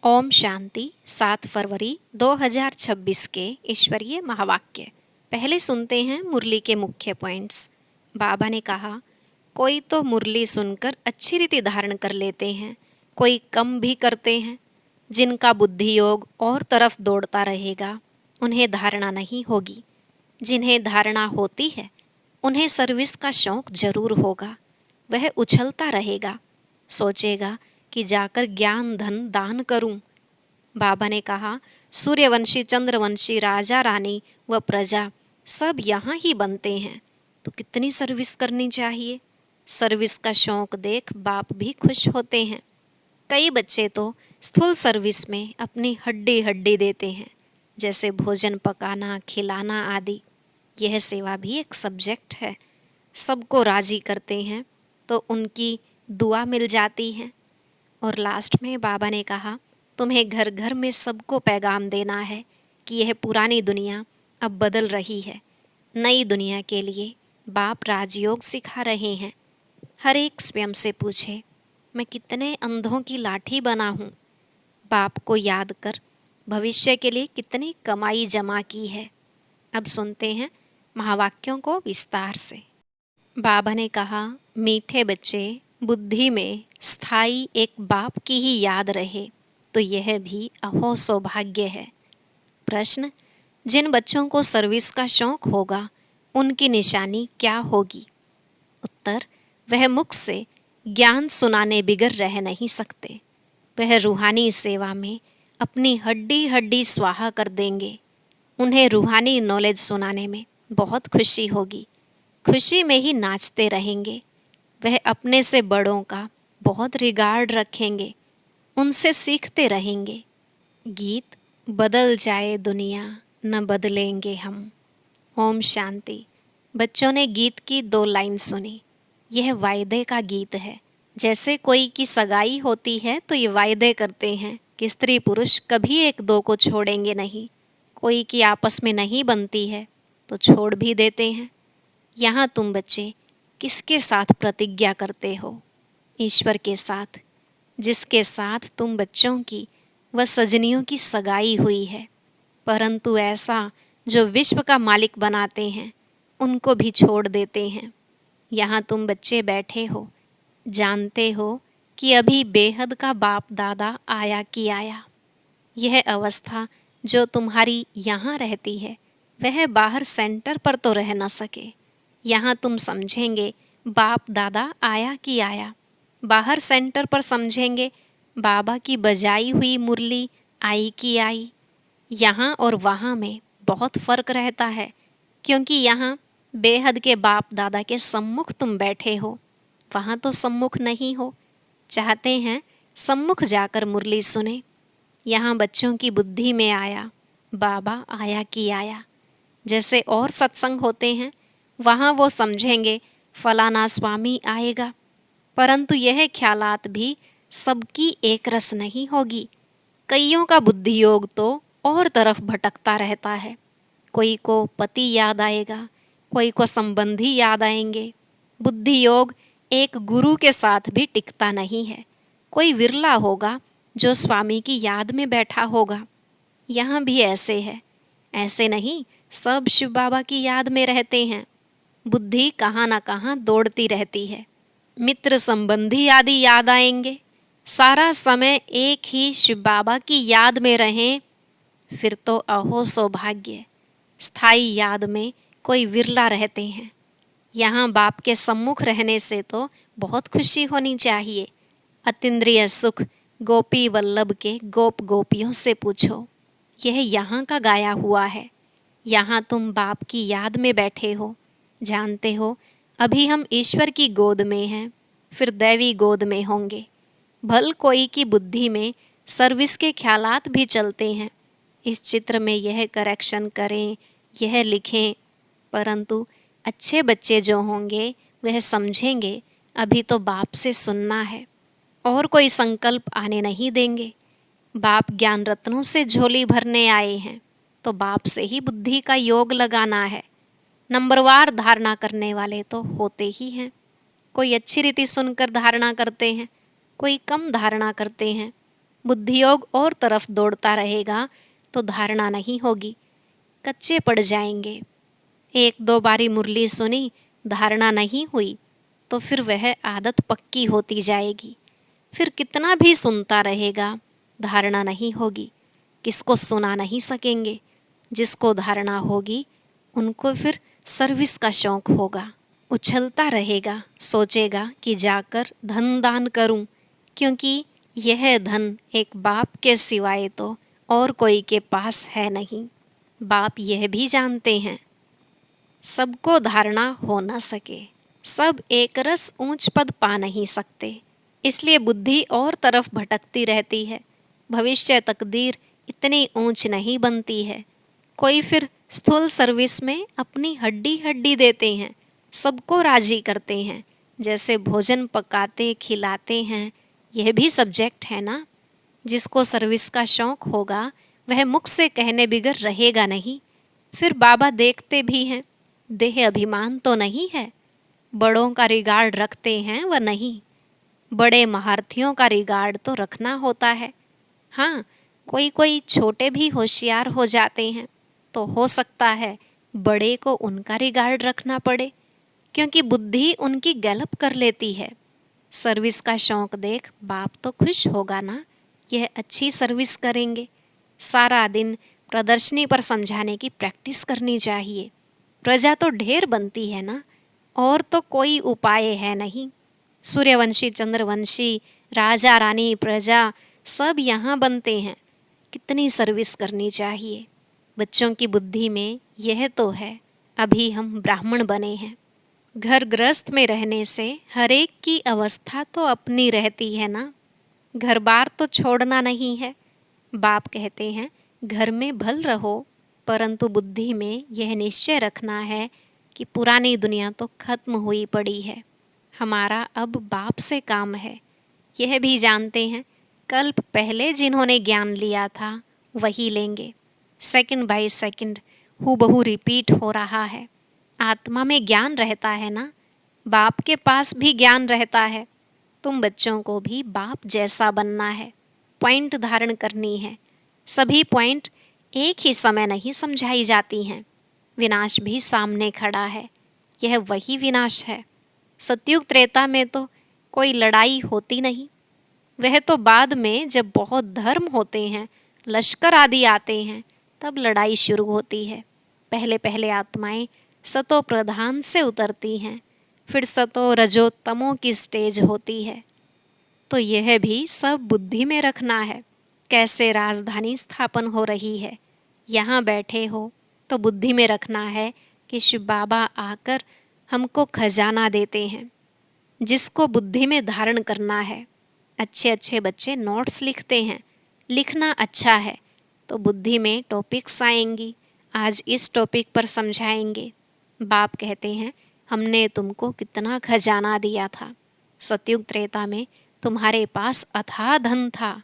ओम शांति। 7 फरवरी 2026 के ईश्वरीय महावाक्य। पहले सुनते हैं मुरली के मुख्य पॉइंट्स। बाबा ने कहा, कोई तो मुरली सुनकर अच्छी रीति धारण कर लेते हैं, कोई कम भी करते हैं। जिनका बुद्धि योग और तरफ दौड़ता रहेगा उन्हें धारणा नहीं होगी। जिन्हें धारणा होती है उन्हें सर्विस का शौक जरूर होगा। वह उछलता रहेगा, सोचेगा कि जाकर ज्ञान धन दान करूं। बाबा ने कहा, सूर्यवंशी चंद्रवंशी राजा रानी व प्रजा सब यहाँ ही बनते हैं, तो कितनी सर्विस करनी चाहिए। सर्विस का शौक देख बाप भी खुश होते हैं। कई बच्चे तो स्थूल सर्विस में अपनी हड्डी हड्डी देते हैं, जैसे भोजन पकाना खिलाना आदि। यह सेवा भी एक सब्जेक्ट है। सबको राजी करते हैं तो उनकी दुआ मिल जाती है। और लास्ट में बाबा ने कहा, तुम्हें घर घर में सबको पैगाम देना है कि यह पुरानी दुनिया अब बदल रही है। नई दुनिया के लिए बाप राजयोग सिखा रहे हैं। हर एक स्वयं से पूछे, मैं कितने अंधों की लाठी बना हूँ। बाप को याद कर भविष्य के लिए कितनी कमाई जमा की है। अब सुनते हैं महावाक्यों को विस्तार से। बाबा ने कहा, मीठे बच्चे, बुद्धि में स्थायी एक बाप की ही याद रहे तो यह भी अहो सौभाग्य है। प्रश्न, जिन बच्चों को सर्विस का शौक होगा उनकी निशानी क्या होगी। उत्तर, वह मुख से ज्ञान सुनाने बिगर रह नहीं सकते। वह रूहानी सेवा में अपनी हड्डी हड्डी स्वाहा कर देंगे। उन्हें रूहानी नॉलेज सुनाने में बहुत खुशी होगी। खुशी में ही नाचते रहेंगे। वह अपने से बड़ों का बहुत रिगार्ड रखेंगे, उनसे सीखते रहेंगे। गीत, बदल जाए दुनिया न बदलेंगे हम। ओम शांति। बच्चों ने गीत की 2 लाइन सुनी। यह वायदे का गीत है। जैसे कोई की सगाई होती है तो ये वायदे करते हैं कि स्त्री पुरुष कभी एक दो को छोड़ेंगे नहीं। कोई की आपस में नहीं बनती है तो छोड़ भी देते हैं। यहाँ तुम बच्चे किसके साथ प्रतिज्ञा करते हो? ईश्वर के साथ, जिसके साथ तुम बच्चों की व सजनियों की सगाई हुई है। परंतु ऐसा जो विश्व का मालिक बनाते हैं उनको भी छोड़ देते हैं। यहाँ तुम बच्चे बैठे हो, जानते हो कि अभी बेहद का बाप दादा आया कि आया। यह अवस्था जो तुम्हारी यहाँ रहती है वह बाहर सेंटर पर तो रह न सके। यहाँ तुम समझेंगे बाप दादा आया कि आया। बाहर सेंटर पर समझेंगे बाबा की बजाई हुई मुरली आई कि आई। यहाँ और वहाँ में बहुत फ़र्क रहता है, क्योंकि यहाँ बेहद के बाप दादा के सम्मुख तुम बैठे हो, वहाँ तो सम्मुख नहीं हो। चाहते हैं सम्मुख जाकर मुरली सुने। यहाँ बच्चों की बुद्धि में आया बाबा आया कि आया। जैसे और सत्संग होते हैं वहाँ वो समझेंगे फलाना स्वामी आएगा, परंतु यह ख्यालात भी सबकी एक रस नहीं होगी। कईयों का बुद्धि योग तो और तरफ भटकता रहता है। कोई को पति याद आएगा, कोई को संबंधी याद आएंगे। बुद्धि योग एक गुरु के साथ भी टिकता नहीं है। कोई विरला होगा जो स्वामी की याद में बैठा होगा। यहाँ भी ऐसे है। ऐसे नहीं, सब शिव बाबा की याद में रहते हैं। बुद्धि कहाँ ना कहाँ दौड़ती रहती है। मित्र संबंधी आदि याद आएंगे। सारा समय एक ही शिव बाबा की याद में रहें, फिर तो अहो सौभाग्य। स्थायी याद में कोई विरला रहते हैं। यहाँ बाप के सम्मुख रहने से तो बहुत खुशी होनी चाहिए। अतीन्द्रिय सुख गोपी वल्लभ के गोप गोपियों से पूछो। यह यहाँ का गाया हुआ है। यहाँ तुम बाप की याद में बैठे हो। जानते हो अभी हम ईश्वर की गोद में हैं, फिर दैवी गोद में होंगे। भल कोई की बुद्धि में सर्विस के ख्यालात भी चलते हैं। इस चित्र में यह करेक्शन करें, यह लिखें, परंतु अच्छे बच्चे जो होंगे वह समझेंगे अभी तो बाप से सुनना है और कोई संकल्प आने नहीं देंगे। बाप ज्ञान रत्नों से झोली भरने आए हैं तो बाप से ही बुद्धि का योग लगाना है। नंबरवार धारणा करने वाले तो होते ही हैं। कोई अच्छी रीति सुनकर धारणा करते हैं, कोई कम धारणा करते हैं। बुद्धियोग और तरफ दौड़ता रहेगा तो धारणा नहीं होगी, कच्चे पड़ जाएंगे। एक दो बारी मुरली सुनी, धारणा नहीं हुई तो फिर वह आदत पक्की होती जाएगी। फिर कितना भी सुनता रहेगा, धारणा नहीं होगी, किसको सुना नहीं सकेंगे। जिसको धारणा होगी उनको फिर सर्विस का शौक होगा, उछलता रहेगा, सोचेगा कि जाकर धन दान करूं, क्योंकि यह धन एक बाप के सिवाय तो और कोई के पास है नहीं। बाप यह भी जानते हैं सबको धारणा हो न सके, सब एक रस ऊंच पद पा नहीं सकते, इसलिए बुद्धि और तरफ भटकती रहती है। भविष्य तकदीर इतनी ऊंच नहीं बनती है। कोई फिर स्थूल सर्विस में अपनी हड्डी हड्डी देते हैं, सबको राजी करते हैं, जैसे भोजन पकाते खिलाते हैं, यह भी सब्जेक्ट है ना। जिसको सर्विस का शौक होगा वह मुख से कहने बिगर रहेगा नहीं। फिर बाबा देखते भी हैं, देह अभिमान तो नहीं है, बड़ों का रिगार्ड रखते हैं व नहीं, बड़े महारथियों का रिगार्ड तो रखना होता है। हाँ, कोई कोई छोटे भी होशियार हो जाते हैं तो हो सकता है बड़े को उनका रिगार्ड रखना पड़े, क्योंकि बुद्धि उनकी गैलप कर लेती है। सर्विस का शौक देख बाप तो खुश होगा ना, यह अच्छी सर्विस करेंगे। सारा दिन प्रदर्शनी पर समझाने की प्रैक्टिस करनी चाहिए। प्रजा तो ढेर बनती है ना, और तो कोई उपाय है नहीं। सूर्यवंशी चंद्रवंशी, राजा रानी प्रजा सब यहाँ बनते हैं। कितनी सर्विस करनी चाहिए। बच्चों की बुद्धि में यह तो है, अभी हम ब्राह्मण बने हैं। घर गृहस्थ में रहने से हर एक की अवस्था तो अपनी रहती है ना, घर बार तो छोड़ना नहीं है। बाप कहते हैं घर में भल रहो, परंतु बुद्धि में यह निश्चय रखना है कि पुरानी दुनिया तो खत्म हुई पड़ी है, हमारा अब बाप से काम है। यह भी जानते हैं कल्प पहले जिन्होंने ज्ञान लिया था वही लेंगे। सेकंड बाय सेकंड हूबहू रिपीट हो रहा है। आत्मा में ज्ञान रहता है ना, बाप के पास भी ज्ञान रहता है। तुम बच्चों को भी बाप जैसा बनना है, पॉइंट धारण करनी है। सभी पॉइंट एक ही समय नहीं समझाई जाती हैं। विनाश भी सामने खड़ा है, यह वही विनाश है। सतयुग त्रेता में तो कोई लड़ाई होती नहीं, वह तो बाद में जब बहुत धर्म होते हैं, लश्कर आदि आते हैं, तब लड़ाई शुरू होती है। पहले पहले आत्माएं सतो प्रधान से उतरती हैं, फिर सतो रजो तमो की स्टेज होती है। तो यह भी सब बुद्धि में रखना है। कैसे राजधानी स्थापन हो रही है, यहाँ बैठे हो तो बुद्धि में रखना है कि शिव बाबा आकर हमको खजाना देते हैं, जिसको बुद्धि में धारण करना है। अच्छे अच्छे बच्चे नोट्स लिखते हैं, लिखना अच्छा है तो बुद्धि में टॉपिक्स आएंगी। आज इस टॉपिक पर समझाएंगे। बाप कहते हैं हमने तुमको कितना खजाना दिया था, सतयुग त्रेता में तुम्हारे पास अथाह धन था।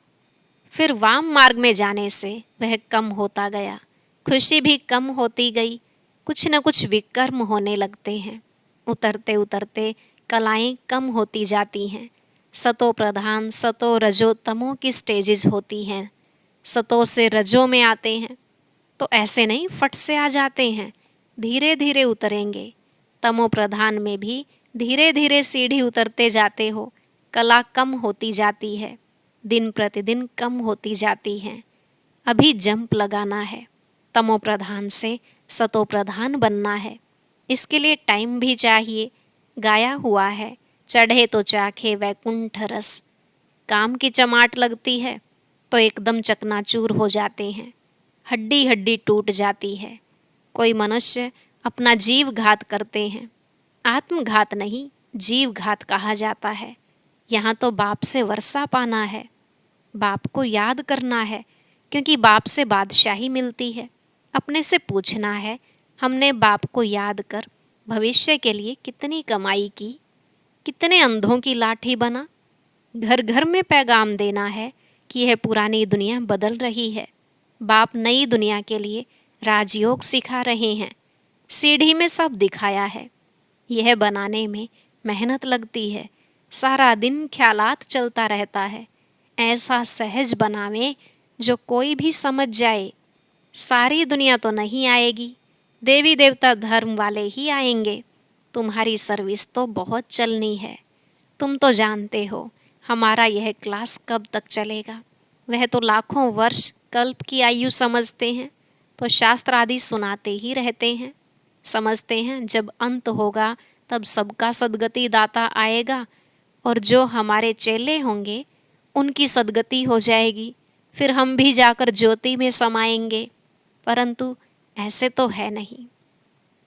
फिर वाम मार्ग में जाने से वह कम होता गया, खुशी भी कम होती गई, कुछ न कुछ विकर्म होने लगते हैं। उतरते उतरते कलाएं कम होती जाती हैं। सतो प्रधान सतो रजो तमो की स्टेजेस होती हैं। सतो से रजो में आते हैं तो ऐसे नहीं फट से आ जाते हैं, धीरे धीरे उतरेंगे। तमो प्रधान में भी धीरे धीरे सीढ़ी उतरते जाते हो, कला कम होती जाती है, दिन प्रतिदिन कम होती जाती हैं। अभी जंप लगाना है, तमो प्रधान से सतो प्रधान बनना है। इसके लिए टाइम भी चाहिए। गाया हुआ है चढ़े तो चाखे वैकुंठ रस। काम की चमाट लगती है तो एकदम चकनाचूर हो जाते हैं, हड्डी हड्डी टूट जाती है। कोई मनुष्य अपना जीव घात करते हैं, आत्मघात नहीं जीव घात कहा जाता है। यहाँ तो बाप से वर्षा पाना है, बाप को याद करना है, क्योंकि बाप से बादशाही मिलती है। अपने से पूछना है हमने बाप को याद कर भविष्य के लिए कितनी कमाई की, कितने अंधों की लाठी बना। घर घर में पैगाम देना है कि यह पुरानी दुनिया बदल रही है, बाप नई दुनिया के लिए राजयोग सिखा रहे हैं। सीढ़ी में सब दिखाया है, यह बनाने में मेहनत लगती है, सारा दिन ख्यालात चलता रहता है। ऐसा सहज बनावें जो कोई भी समझ जाए। सारी दुनिया तो नहीं आएगी, देवी देवता धर्म वाले ही आएंगे। तुम्हारी सर्विस तो बहुत चलनी है। तुम तो जानते हो हमारा यह क्लास कब तक चलेगा। वह तो लाखों वर्ष कल्प की आयु समझते हैं, तो शास्त्र आदि सुनाते ही रहते हैं। समझते हैं जब अंत होगा तब सबका सद्गति दाता आएगा, और जो हमारे चेले होंगे उनकी सद्गति हो जाएगी, फिर हम भी जाकर ज्योति में समाएंगे। परंतु ऐसे तो है नहीं।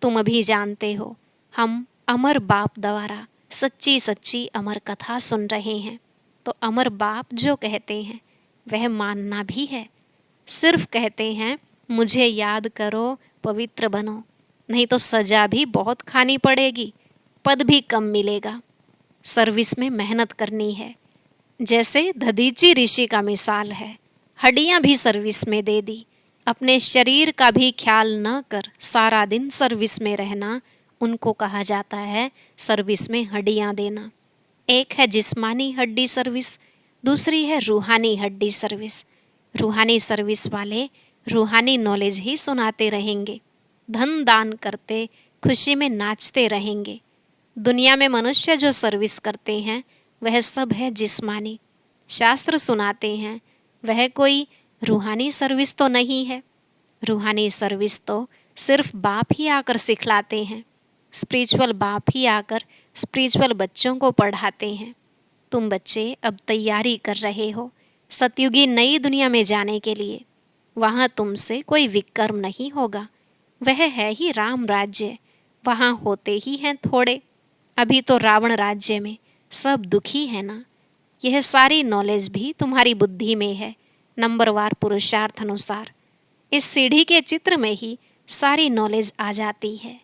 तुम अभी जानते हो हम अमर बाप द्वारा सच्ची सच्ची अमर कथा सुन रहे हैं, तो अमर बाप जो कहते हैं वह मानना भी है। सिर्फ कहते हैं मुझे याद करो, पवित्र बनो, नहीं तो सजा भी बहुत खानी पड़ेगी, पद भी कम मिलेगा। सर्विस में मेहनत करनी है। जैसे दधीची ऋषि का मिसाल है, हड्डियां भी सर्विस में दे दी। अपने शरीर का भी ख्याल न कर सारा दिन सर्विस में रहना, उनको कहा जाता है सर्विस में हड्डियां देना। एक है जिस्मानी हड्डी सर्विस, दूसरी है रूहानी हड्डी सर्विस। रूहानी सर्विस वाले रूहानी नॉलेज ही सुनाते रहेंगे, धन दान करते खुशी में नाचते रहेंगे। दुनिया में मनुष्य जो सर्विस करते हैं वह सब है जिस्मानी। शास्त्र सुनाते हैं वह कोई रूहानी सर्विस तो नहीं है। रूहानी सर्विस तो सिर्फ बाप ही आकर सिखलाते हैं। स्पिरिचुअल बाप ही आकर स्पिरिचुअल बच्चों को पढ़ाते हैं। तुम बच्चे अब तैयारी कर रहे हो सतयुगी नई दुनिया में जाने के लिए। वहाँ तुमसे कोई विक्रम नहीं होगा, वह है ही राम राज्य। वहाँ होते ही हैं थोड़े। अभी तो रावण राज्य में सब दुखी है ना। यह सारी नॉलेज भी तुम्हारी बुद्धि में है, नंबरवार पुरुषार्थ अनुसार। इस सीढ़ी के चित्र में ही सारी नॉलेज आ जाती है।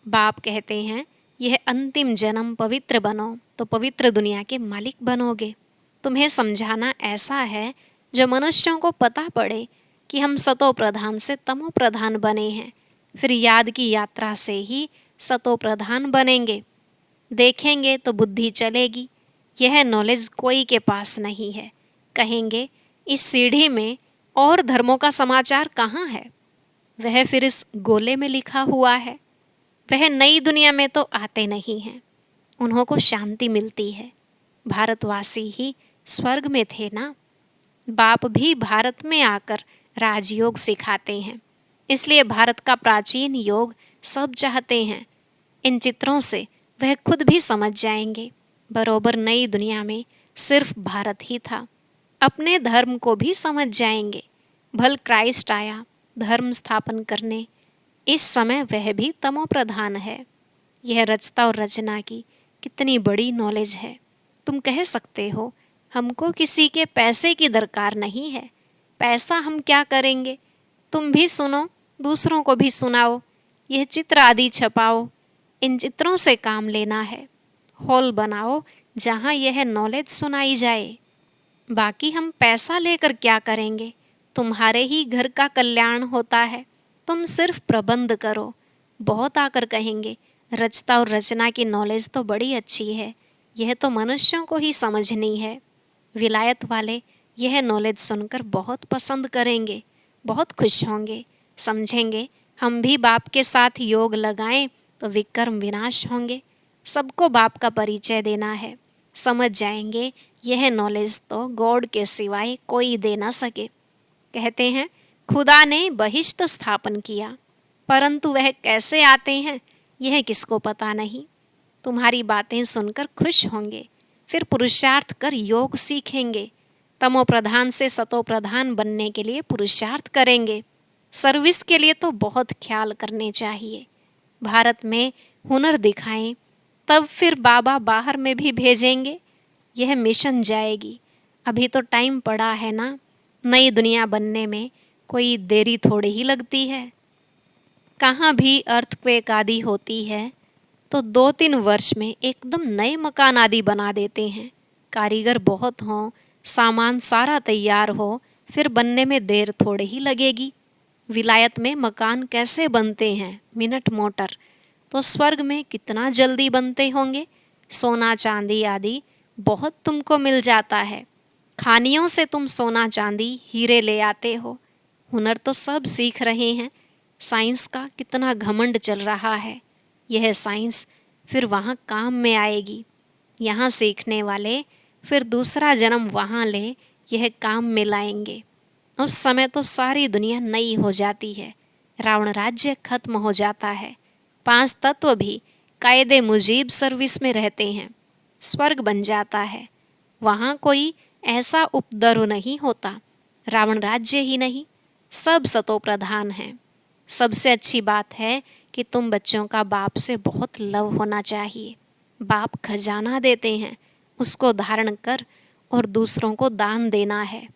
बाप कहते हैं यह अंतिम जन्म पवित्र बनो तो पवित्र दुनिया के मालिक बनोगे। तुम्हें समझाना ऐसा है जो मनुष्यों को पता पड़े कि हम सतो प्रधान से तमो प्रधान बने हैं, फिर याद की यात्रा से ही सतो प्रधान बनेंगे। देखेंगे तो बुद्धि चलेगी, यह नॉलेज कोई के पास नहीं है। कहेंगे इस सीढ़ी में और धर्मों का समाचार कहाँ है? वह फिर इस गोले में लिखा हुआ है। वह नई दुनिया में तो आते नहीं हैं, उन्हों को शांति मिलती है। भारतवासी ही स्वर्ग में थे ना। बाप भी भारत में आकर राजयोग सिखाते हैं, इसलिए भारत का प्राचीन योग सब चाहते हैं। इन चित्रों से वह खुद भी समझ जाएंगे बरोबर नई दुनिया में सिर्फ भारत ही था। अपने धर्म को भी समझ जाएंगे। भल क्राइस्ट आया धर्म स्थापन करने, इस समय वह भी तमो प्रधान है। यह रचता और रचना की कितनी बड़ी नॉलेज है। तुम कह सकते हो हमको किसी के पैसे की दरकार नहीं है, पैसा हम क्या करेंगे? तुम भी सुनो, दूसरों को भी सुनाओ, यह चित्र आदि छपाओ। इन चित्रों से काम लेना है। हॉल बनाओ जहाँ यह नॉलेज सुनाई जाए। बाकी हम पैसा लेकर क्या करेंगे? तुम्हारे ही घर का कल्याण होता है, तुम सिर्फ प्रबंध करो। बहुत आकर कहेंगे रचता और रचना की नॉलेज तो बड़ी अच्छी है, यह तो मनुष्यों को ही समझनी है। विलायत वाले यह नॉलेज सुनकर बहुत पसंद करेंगे, बहुत खुश होंगे, समझेंगे हम भी बाप के साथ योग लगाएं तो विक्रम विनाश होंगे। सबको बाप का परिचय देना है। समझ जाएंगे यह नॉलेज तो गॉड के सिवाय कोई दे ना सके। कहते हैं खुदा ने बहिश्त स्थापन किया, परंतु वह कैसे आते हैं यह किसको पता नहीं। तुम्हारी बातें सुनकर खुश होंगे, फिर पुरुषार्थ कर योग सीखेंगे। तमो प्रधान से सतो प्रधान बनने के लिए पुरुषार्थ करेंगे। सर्विस के लिए तो बहुत ख्याल करने चाहिए। भारत में हुनर दिखाएं, तब फिर बाबा बाहर में भी भेजेंगे। यह मिशन जाएगी। अभी तो टाइम पड़ा है ना। नई दुनिया बनने में कोई देरी थोड़ी ही लगती है। कहाँ भी अर्थक्वेक आदि होती है तो 2-3 वर्ष में एकदम नए मकान आदि बना देते हैं। कारीगर बहुत हों, सामान सारा तैयार हो, फिर बनने में देर थोड़ी ही लगेगी। विलायत में मकान कैसे बनते हैं, मिनट मोटर, तो स्वर्ग में कितना जल्दी बनते होंगे। सोना चांदी आदि बहुत तुमको मिल जाता है। खानियों से तुम सोना चांदी हीरे ले आते हो। हुनर तो सब सीख रहे हैं, साइंस का कितना घमंड चल रहा है। यह साइंस फिर वहाँ काम में आएगी। यहाँ सीखने वाले फिर दूसरा जन्म वहाँ ले यह काम में लाएंगे। उस समय तो सारी दुनिया नई हो जाती है, रावण राज्य खत्म हो जाता है, 5 तत्व भी कायदे मुजीब सर्विस में रहते हैं, स्वर्ग बन जाता है। वहाँ कोई ऐसा उपद्रव नहीं होता। रावण राज्य ही नहीं, सब सतो प्रधान हैं। सबसे अच्छी बात है कि तुम बच्चों का बाप से बहुत लव होना चाहिए। बाप खजाना देते हैं, उसको धारण कर और दूसरों को दान देना है।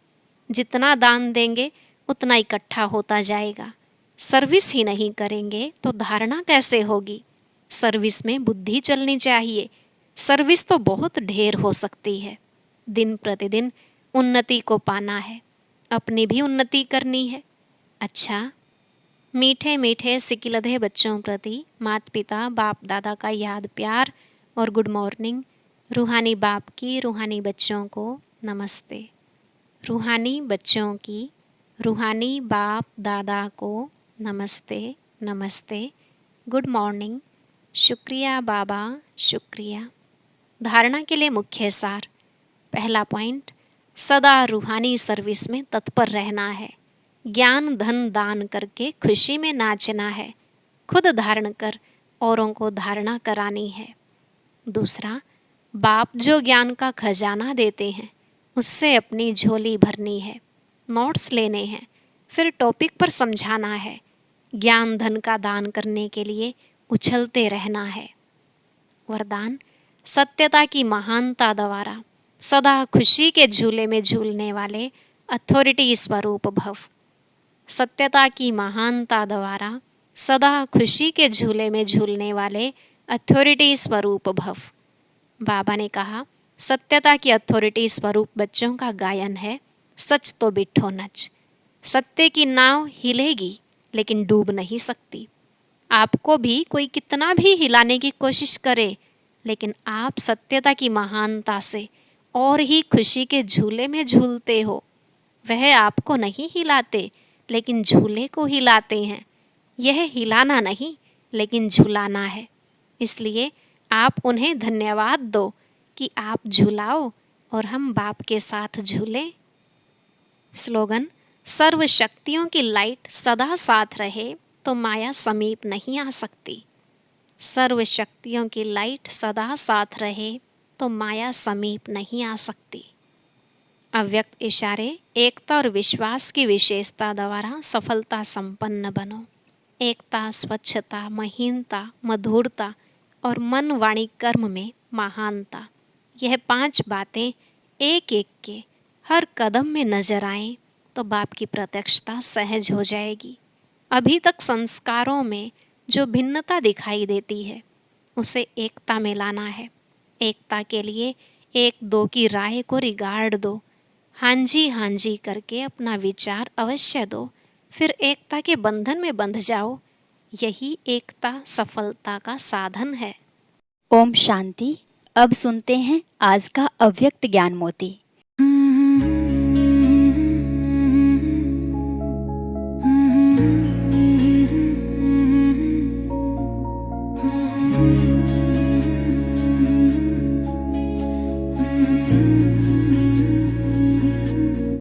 जितना दान देंगे उतना इकट्ठा होता जाएगा। सर्विस ही नहीं करेंगे तो धारणा कैसे होगी? सर्विस में बुद्धि चलनी चाहिए। सर्विस तो बहुत ढेर हो सकती है। दिन प्रतिदिन उन्नति को पाना है, अपनी भी उन्नति करनी है। अच्छा, मीठे मीठे सिकिलधे बच्चों प्रति माता पिता बाप दादा का याद प्यार और गुड मॉर्निंग। रूहानी बाप की रूहानी बच्चों को नमस्ते। रूहानी बच्चों की रूहानी बाप दादा को नमस्ते नमस्ते, गुड मॉर्निंग, शुक्रिया बाबा, शुक्रिया। धारणा के लिए मुख्य सार। पहला पॉइंट, सदा रूहानी सर्विस में तत्पर रहना है। ज्ञान धन दान करके खुशी में नाचना है। खुद धारण कर औरों को धारणा करानी है। दूसरा, बाप जो ज्ञान का खजाना देते हैं उससे अपनी झोली भरनी है। नोट्स लेने हैं, फिर टॉपिक पर समझाना है। ज्ञान धन का दान करने के लिए उछलते रहना है। वरदान, सत्यता की महानता द्वारा सदा खुशी के झूले में झूलने वाले अथॉरिटी स्वरूप भव। सत्यता की महानता द्वारा सदा खुशी के झूले में झूलने वाले अथॉरिटी स्वरूप भव। बाबा ने कहा, सत्यता की अथॉरिटी स्वरूप बच्चों का गायन है, सच तो बिठो नच। सत्य की नाव हिलेगी लेकिन डूब नहीं सकती। आपको भी कोई कितना भी हिलाने की कोशिश करे, लेकिन आप सत्यता की महानता से और ही खुशी के झूले में झूलते हो। वह आपको नहीं हिलाते लेकिन झूले को हिलाते हैं। यह हिलाना नहीं लेकिन झुलाना है। इसलिए आप उन्हें धन्यवाद दो कि आप झुलाओ और हम बाप के साथ झूलें। स्लोगन, सर्व शक्तियों की लाइट सदा साथ रहे तो माया समीप नहीं आ सकती। सर्व शक्तियों की लाइट सदा साथ रहे तो माया समीप नहीं आ सकती। अव्यक्त इशारे, एकता और विश्वास की विशेषता द्वारा सफलता संपन्न बनो। एकता, स्वच्छता, महीनता, मधुरता और मन वाणी कर्म में महानता, यह 5 बातें एक एक के हर कदम में नजर आएं तो बाप की प्रत्यक्षता सहज हो जाएगी। अभी तक संस्कारों में जो भिन्नता दिखाई देती है उसे एकता में लाना है। एकता के लिए 1-2 की राय को रिगार्ड दो। हाँ जी करके अपना विचार अवश्य दो, फिर एकता के बंधन में बंध जाओ। यही एकता सफलता का साधन है। ओम शांति। अब सुनते हैं आज का अव्यक्त ज्ञान मोती।